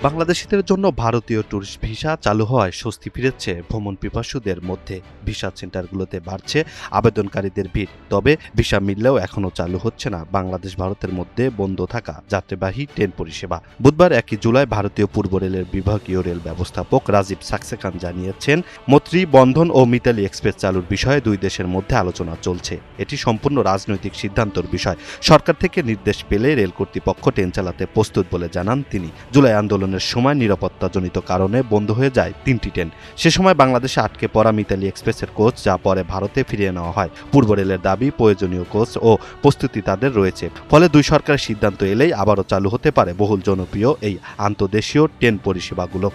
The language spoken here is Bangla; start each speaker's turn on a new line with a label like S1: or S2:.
S1: বাংলাদেশিদের জন্য ভারতীয় ট্যুরিস্ট ভিসা চালু হওয়ায় স্বস্তি ফিরেছে ভ্রমণ পিপাসুদের মধ্যে। ভিসা সেন্টারগুলোতে বাড়ছে আবেদনকারীদের ভিড়। তবে ভিসা মিললেও এখনও চালু হচ্ছে না বাংলাদেশ ভারতের মধ্যে বন্ধ থাকা যাত্রীবাহী ট্রেন পরিষেবা। বুধবার 1 জুলাই ভারতীয় পূর্ব রেলের বিভাগীয় রেল ব্যবস্থাপক রাজীব সাক্সেনা জানিয়েছেন, মৈত্রী বন্ধন ও মিতালি এক্সপ্রেস চালুর বিষয়ে দুই দেশের মধ্যে আলোচনা চলছে। এটি সম্পূর্ণ রাজনৈতিক সিদ্ধান্তের বিষয়। সরকার থেকে নির্দেশ পেলে রেল কর্তৃপক্ষ ট্রেন চালাতে প্রস্তুত বলে জানান তিনি। জুলাই আন্দোলনের সময় নিরাপত্তাজনিত কারণে বন্ধ হয়ে যায় 3টি ট্রেন। সে সময় বাংলাদেশে আটকে পড়া মিতালি এক্সপ্রেসের কোচ যা পরে ভারতে ফিরিয়ে নেওয়া হয়। পূর্ব রেলের দাবি, প্রয়োজনীয় কোচ ও প্রস্তুতি তাদের রয়েছে। ফলে দুই সরকারের সিদ্ধান্ত এলেই আবারও চালু হতে পারে বহুল জনপ্রিয় এই আন্তর্দেশীয় ট্রেন পরিষেবাগুলো।